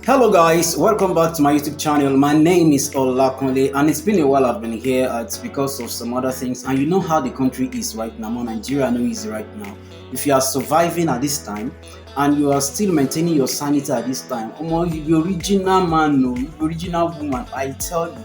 Hello guys, welcome back to my YouTube channel. My name is Olakunle and it's been a while I've been here. It's because of some other things, and you know how the country is right now. Nigeria know is right now. If you are surviving at this time and you are still maintaining your sanity at this time, you the original man, no, you the original woman, I tell you.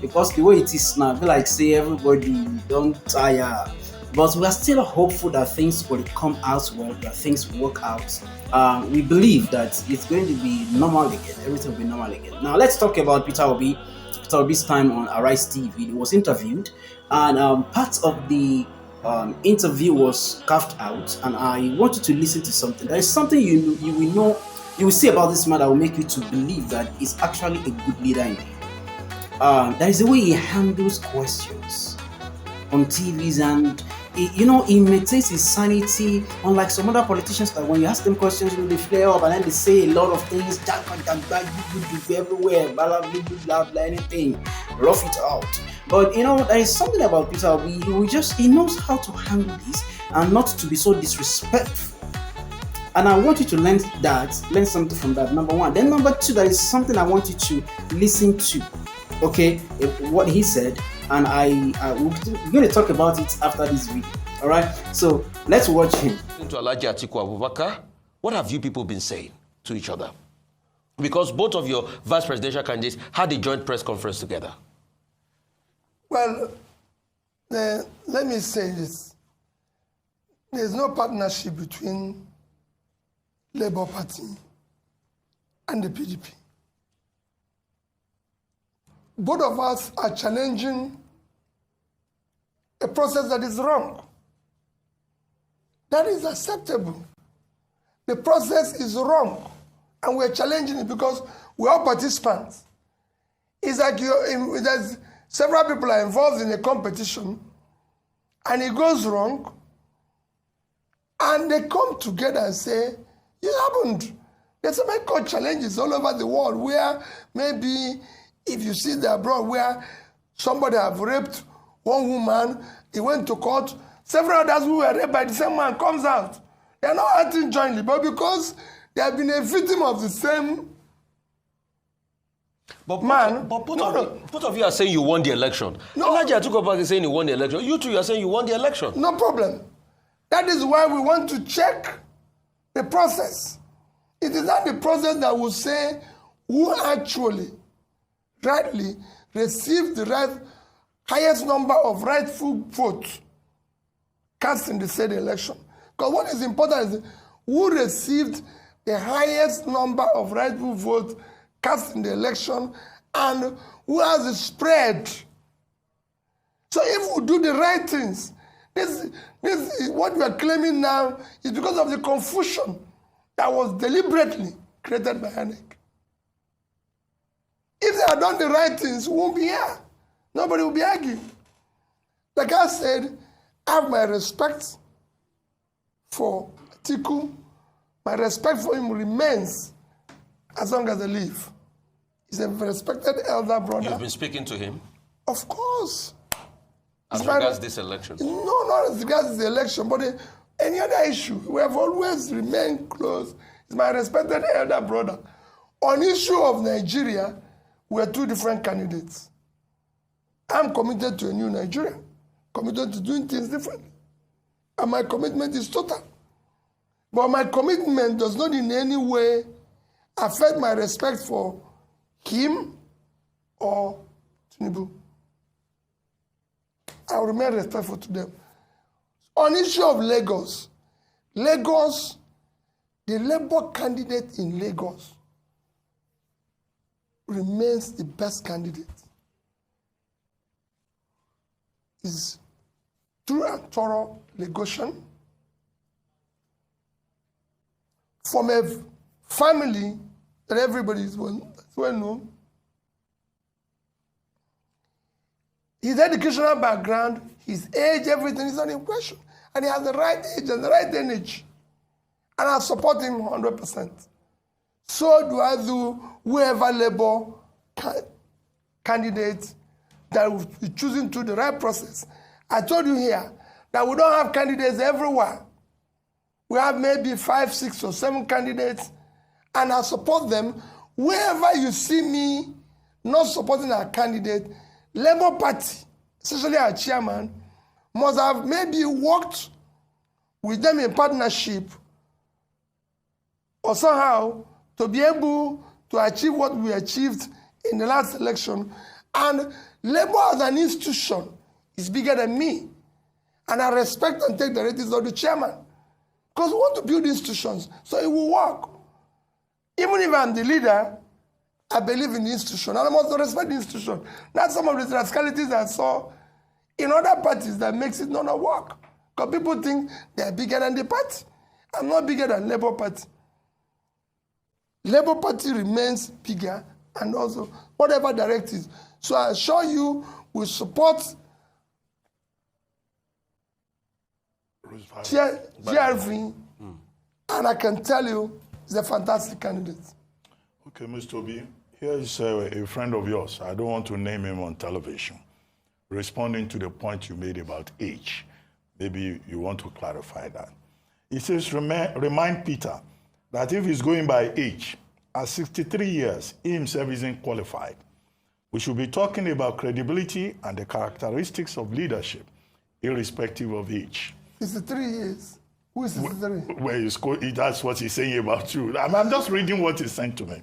Because the way it is now, I feel like say everybody don't tire. But we are still hopeful that things will come out well, that things will work out. We believe that it's going to be normal again. Everything will be normal again. Now let's talk about Peter Obi. Peter Obi's time on Arise TV. He was interviewed, and part of the interview was carved out. And I want you to listen to something. There is something you will know, you will see about this man that will make you to believe that he's actually a good leader indeed. There is a way he handles questions on TVs, and he maintains his sanity, unlike some other politicians that when you ask them questions, they flare up and then they say a lot of things, everywhere, blah, blah, blah, blah, anything, rough it out. But there is something about Peter Obi, he knows how to handle this and not to be so disrespectful. And I want you to learn something from that, number one. Then number two, there is something I want you to listen to. Okay, what he said, and we're going to talk about it after this video. All right, so let's watch him. To Alhaji Atiku Abubakar, what have you people been saying to each other? Because both of your vice presidential candidates had a joint press conference together. Well, let me say this. There's no partnership between Labour Party and the PDP. Both of us are challenging a process that is wrong. That is acceptable. The process is wrong, and we're challenging it because we're all participants. It's like there's several people are involved in a competition, and it goes wrong, and they come together and say, it happened. There's so many court challenges all over the world where maybe if you see the abroad where somebody have raped one woman, he went to court, several others who were raped by the same man comes out. They are not acting jointly, but because they have been a victim of the same man. But both of you are saying you won the election. No. Alhaji Atiku Abubakar is saying he won the election. You two are saying you won the election. No problem. That is why we want to check the process. It is not the process that will say who actually rightly received the highest number of rightful votes cast in the said election. Because what is important is who received the highest number of rightful votes cast in the election and who has the spread. So if we do the right things, this is what we are claiming now is because of the confusion that was deliberately created by INEC. If they had done the right things, we won't be here. Nobody will be arguing. Like I said, I have my respect for Atiku. My respect for him remains as long as I live. He's a respected elder brother. You've been speaking to him? Of course. As regards this election? No, not as regards the election, but any other issue. We have always remained close. He's my respected elder brother. On issue of Nigeria, we are two different candidates. I'm committed to a new Nigeria, committed to doing things differently. And my commitment is total. But my commitment does not in any way affect my respect for him or Tinubu. I will remain respectful to them. On issue of Lagos, the Labour candidate in Lagos remains the best candidate. Is true and thorough Lagosian from a family that everybody is well known. His educational background, his age, everything is not in question. And he has the right age and the right energy. And I support him 100%. So do whoever Labour candidate that will be choosing through the right process. I told you here that we don't have candidates everywhere. We have maybe 5, 6, or 7 candidates, and I support them wherever you see me not supporting our candidate, Labour Party, especially our chairman, must have maybe worked with them in partnership or somehow to be able to achieve what we achieved in the last election. And Labour as an institution is bigger than me. And I respect and take the ratings of the chairman. Because we want to build institutions, so it will work. Even if I'm the leader, I believe in the institution, and I must respect the institution. That's some of the rascalities I saw in other parties that makes it not work. Because people think they're bigger than the party. I'm not bigger than Labour Party. Labour Party remains bigger, and also whatever directives. So I assure you, we support GRV, and I can tell you, he's a fantastic candidate. Okay, Mr. Obi, here is a friend of yours. I don't want to name him on television. Responding to the point you made about age. Maybe you want to clarify that. He says, remind Peter that if he's going by age, at 63 years, he himself isn't qualified. We should be talking about credibility and the characteristics of leadership, irrespective of age. 63 years. Who is 63? Well, that's what he's saying about you. I'm just reading what he sent to me.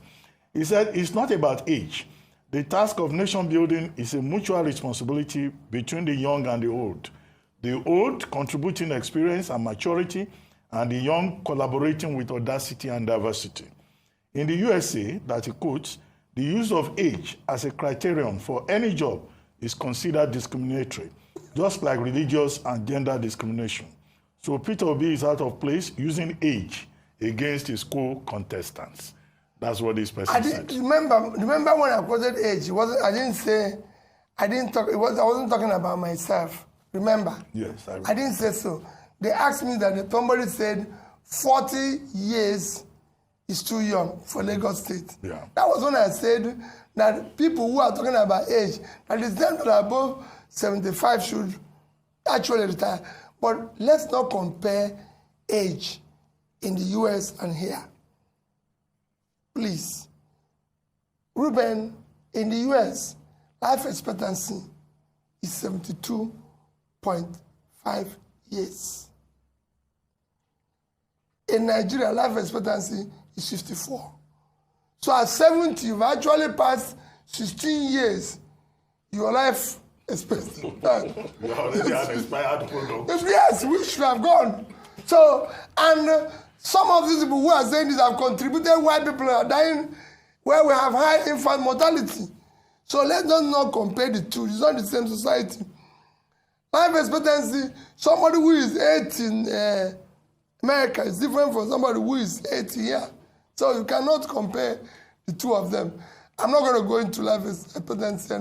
He said, it's not about age. The task of nation building is a mutual responsibility between the young and the old. The old contributing experience and maturity, and the young collaborating with audacity and diversity. In the USA, that he quotes, the use of age as a criterion for any job is considered discriminatory, just like religious and gender discrimination. So Peter Obi is out of place using age against his co-contestants. That's what this person said. Remember when I quoted age? I wasn't talking about myself. Remember? Yes, I didn't say so. They asked me that somebody said 40 years is too young for Lagos State. Yeah. That was when I said that people who are talking about age, that is them that are above 75 should actually retire. But let's not compare age in the US and here. Please. Ruben, in the US, life expectancy is 72.5 years. In Nigeria, life expectancy is 54. So at 70, you've actually passed 16 years. Your life expectancy. You already had expired product. Yes, we should have gone. So, and some of these people who are saying this have contributed why people are dying, where we have high infant mortality. So let's not compare the two. It's not the same society. Life expectancy, somebody who is 80 in America is different from somebody who is 80 here. So you cannot compare the two of them. I'm not going to go into life expectancy,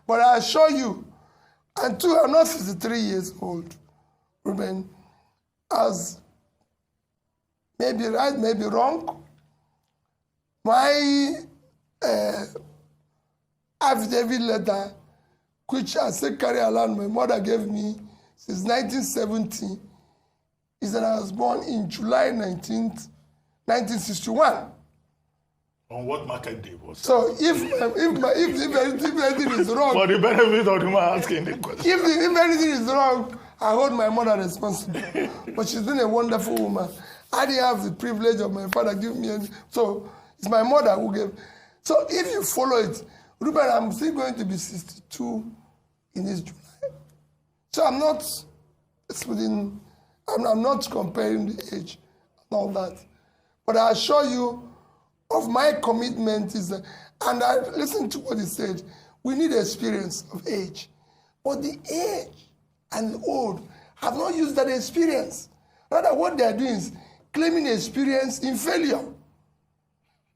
but I assure you, and two are not 63 years old, Ruben, as maybe right, maybe wrong. My affidavit letter, which I secretary alone my mother gave me since 1970, is that I was born in July 19th, 1961. On what market day was that? So if anything is wrong, For the benefit of the man asking the question. if anything is wrong, I hold my mother responsible. But she's been a wonderful woman. I didn't have the privilege of my father giving me any, so it's my mother who gave. So if you follow it, Ruben, I'm still going to be 62 in this July. So I'm not splitting, I'm not comparing the age and all that. But I assure you of my commitment is, and I listened to what he said, we need experience of age. But the age and the old have not used that experience. Rather, what they are doing is claiming experience in failure.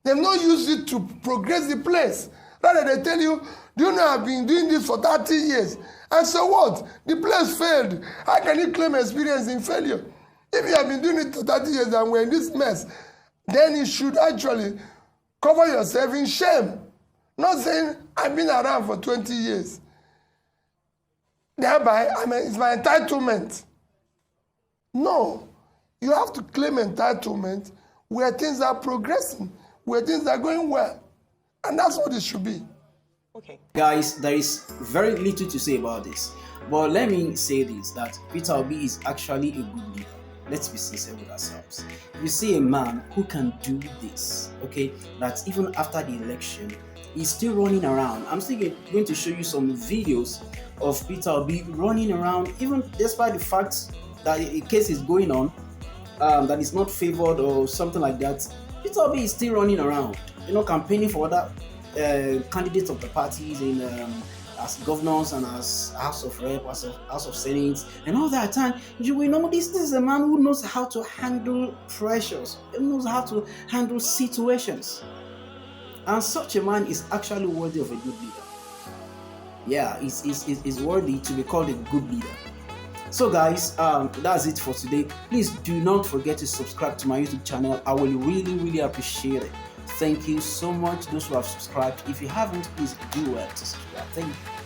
They've not used it to progress the place. Rather, they tell you, do you know I've been doing this for 30 years? And so what? The place failed. How can you claim experience in failure? If you have been doing it for 30 years and we're in this mess, then you should actually cover yourself in shame. Not saying, I've been around for 20 years. Thereby, it's my entitlement. No. You have to claim entitlement where things are progressing, where things are going well. And that's what it should be. Okay. Guys, there is very little to say about this. But let me say this, that Peter Obi is actually a good leader. Let's be sincere with ourselves. If you see a man who can do this, okay, that even after the election, he's still running around. I'm still going to show you some videos of Peter Obi running around, even despite the fact that a case is going on, that is not favored or something like that. Peter Obi is still running around, campaigning for other candidates of the parties in as governors and as House of Rep, as House of Senate, and all that time. You will know this is a man who knows how to handle pressures, he knows how to handle situations. And such a man is actually worthy of a good leader. Yeah, is worthy to be called a good leader. So guys, that's it for today. Please do not forget to subscribe to my YouTube channel. I will really appreciate it. Thank you so much, those who have subscribed. If you haven't, please do well to subscribe. Thank you.